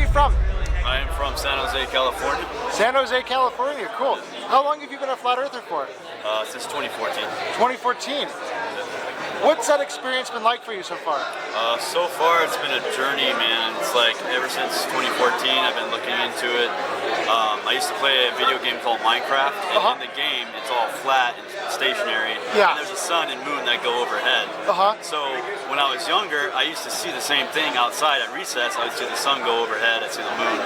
from? I am from San Jose, California. San Jose, California. Cool. How long have you been a Flat Earther for? Since 2014. 2014. What's that experience been like for you so far? So far, it's been a journey, man. It's like ever since 2014, I've been looking into it. I used to play a video game called Minecraft, and in the game, it's all flat and stationary. Yeah. And there's a sun and moon that go overhead. So when I was younger, I used to see the same thing outside at recess. I would see the sun go overhead, I'd see the moon.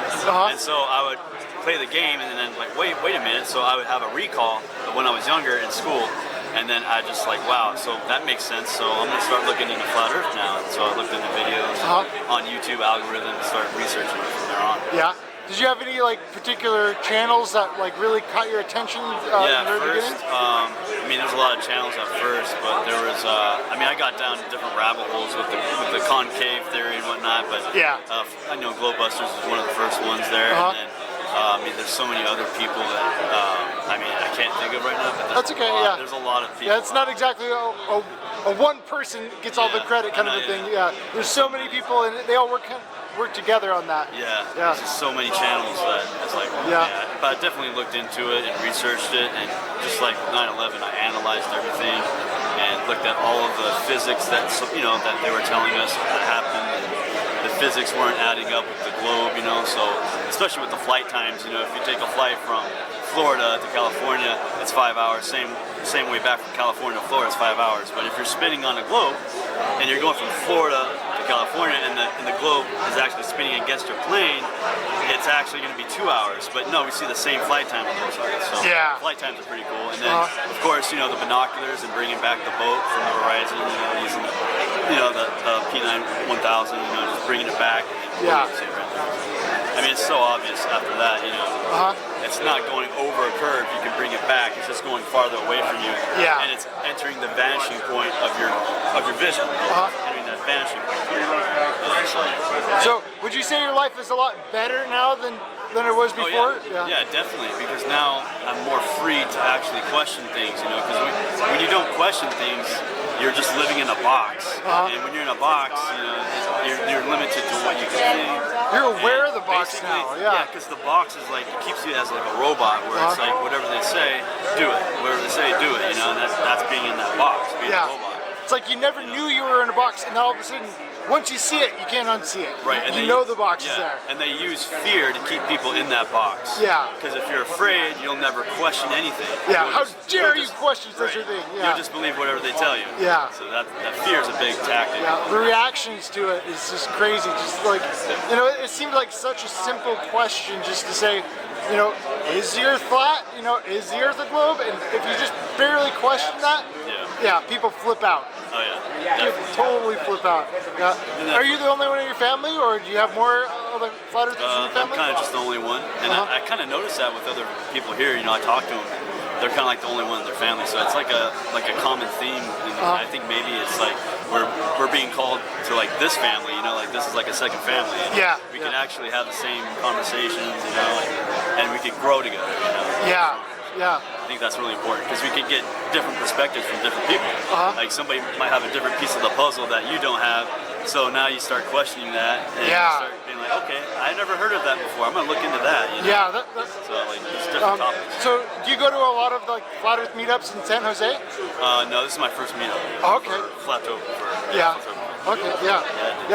And so I would play the game, and then like, wait a minute. So I would have a recall of when I was younger in school. And then I just like, wow, so that makes sense. So I'm gonna start looking into Flat Earth now. And so I looked into videos on YouTube algorithm and started researching it from there on. Yeah. Did you have any like particular channels that like really caught your attention in the beginning? I mean, there's a lot of channels at first, but there was, I mean, I got down to different rabbit holes with the concave theory and whatnot. But I know Glowbusters was one of the first ones there. And then, I mean, there's so many other people that, I mean, I can't think of right now, but that's okay, there's a lot of people. Yeah, it's not exactly a one person gets all the credit kind of a thing. Yeah, there's so many people and they all work together on that. There's just so many channels that it's like, but I definitely looked into it and researched it, and just like 9/11, I analyzed everything and looked at all of the physics that, you know, that they were telling us that happened. The physics weren't adding up with the globe, you know, so especially with the flight times, you know, if you take a flight from Florida to California, it's 5 hours. Same way back from California to Florida, it's 5 hours. But if you're spinning on a globe and you're going from Florida to California and the globe is actually spinning against your plane, it's actually going to be 2 hours. But no, we see the same flight time on both sides. So flight times are pretty cool. And then, of course, you know, the binoculars and bringing back the boat from the horizon, you know, using the P9 1000, you know, just bringing it back. I mean, it's so obvious after that, you know. It's not going over a curve, you can bring it back, it's just going farther away from you. And it's entering the vanishing point of your vision. Entering that vanishing point. So, would you say your life is a lot better now than it was before? Yeah, definitely, because now I'm more free to actually question things, you know, because when you don't question things, you're just living in a box. And when you're in a box, you know, you're limited to what you can think. You're aware of the box now, Yeah, because the box is like, it keeps you as like a robot, where it's like, whatever they say, do it. Whatever they say, do it, you know, and that's being in that box, being a robot. It's like you never knew you were in a box, and then all of a sudden, once you see it, you can't unsee it. Right, and you know the box is there. And they use fear to keep people in that box. Because if you're afraid, you'll never question anything. How dare you question such a thing? You'll just believe whatever they tell you. So that fear is a big tactic. The reactions to it is just crazy. Just like, you know, it seemed like such a simple question just to say, you know, is the Earth flat? You know, is the Earth a globe? And if you just barely question that, people flip out. People totally flip out. Are you the only one in your family, or do you have more other Flat Earthers in your family? I'm kind of just the only one, and I kind of noticed that with other people here. You know, I talk to them; they're kind of like the only one in their family. So it's like a common theme. And I think maybe it's like we're being called to like this family. You know, like this is like a second family. And we can actually have the same conversations. You know, and we can grow together. You know? I think that's really important because we can get different perspectives from different people. Like somebody might have a different piece of the puzzle that you don't have, so now you start questioning that and you start being like, okay, I never heard of that before. I'm gonna look into that. You know? So like it's different topics. So do you go to a lot of like Flat Earth meetups in San Jose? No, this is my first meetup. Okay. Flatoberfest.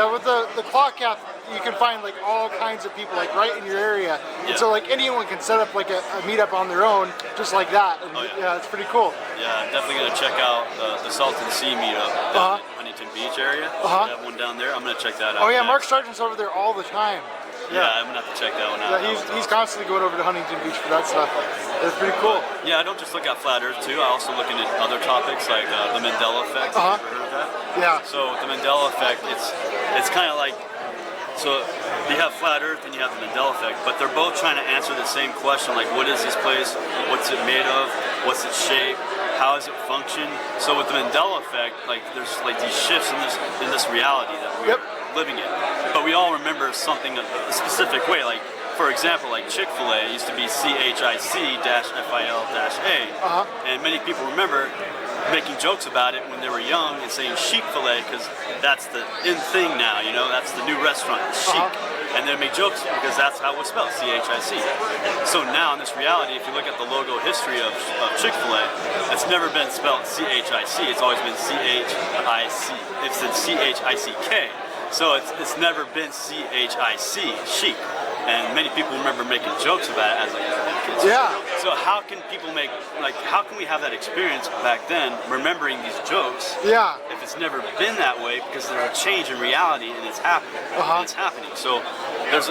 With the clock app, you can find like all kinds of people like right in your area, and so like anyone can set up like a meetup on their own, just like that. And, it's pretty cool. I'm definitely gonna check out the Salton Sea meetup down in Huntington Beach area. They have one down there. I'm gonna check that out. Mark Sargent's over there all the time. I'm gonna have to chech that one out. He's constantly going over to Huntington Beach for that stuff. It's pretty cool. I don't just look at Flat Earth too. I also look into other topics like the Mandela effect. Have you ever heard of that? So the Mandela effect, it's kind of like, so you have Flat Earth and you have the Mandela effect, but they're both trying to answer the same question, like what is this place, what's it made of, what's its shape, how does it function? So with the Mandela effect, like there's like these shifts in this reality that we're living in, but we all remember something a specific way. Like for example, like Chick-fil-A used to be CHIC-FIL-A, and many people remember making jokes about it when they were young and saying chic filet because that's the in thing now, you know, that's the new restaurant, chic. and they make jokes because that's how it was spelled, C-H-I-C. So now in this reality, if you look at the logo history of Chick-fil-A, it's never been spelled C-H-I-C. It's always been C-H-I-C. It's been C-H-I-C-K. So it's never been C-H-I-C, chic. And many people remember making jokes about it as like kids. Yeah. So how can people make, like, how can we have that experience back then, remembering these jokes? Yeah. If it's never been that way, because there's a change in reality and it's happening. It's happening. So there's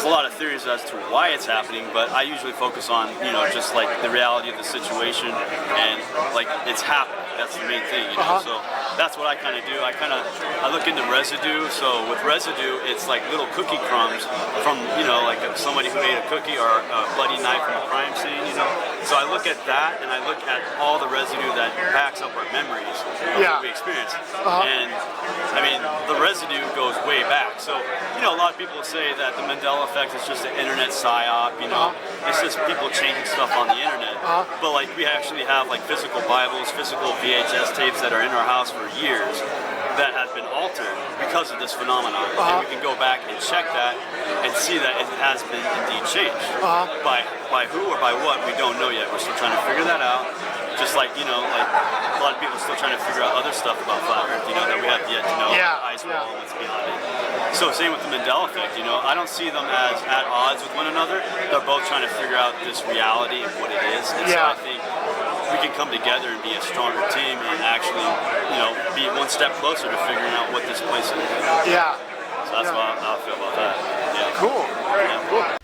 a lot of theories as to why it's happening, but I usually focus on, you know, just like the reality of the situation and like it's happening. That's the main thing, you know. So that's what I kind of do. I look into residue. So with residue, it's like little cookie crumbs from, you know, like somebody who ate a cookie or a bloody knife from a crime scene, you know. So I look at that and I look at all the residue that backs up our memories of what we experienced. And I mean, the residue goes way back. So, you know, a lot of people say that the Mandela effect is just an internet psyop, you know. It's just people changing stuff on the internet. But like we actually have like physical Bibles, physical VHS tapes that are in our house for years that have been altered because of this phenomenon. And we can go back and check that and see that it has been indeed changed. By who or by what, we don't know yet. We're still trying to figure that out. Just like, you know, like a lot of people are still trying to figure out other stuff about Flat Earth, you know, that we have yet to know. Ice wall and what's beyond it. So same with the Mandela effect, you know, I don't see them as at odds with one another. They're both trying to figure out this reality of what it is. And so I think we can come together and be a stronger team and actually, you know, be one step closer to figuring out what this place is. Yeah. So that's how I feel about that. Yeah. Cool. Cool.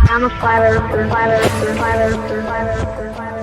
I'm a flat earther, flat earther, flat earther, flat earther, flat earther.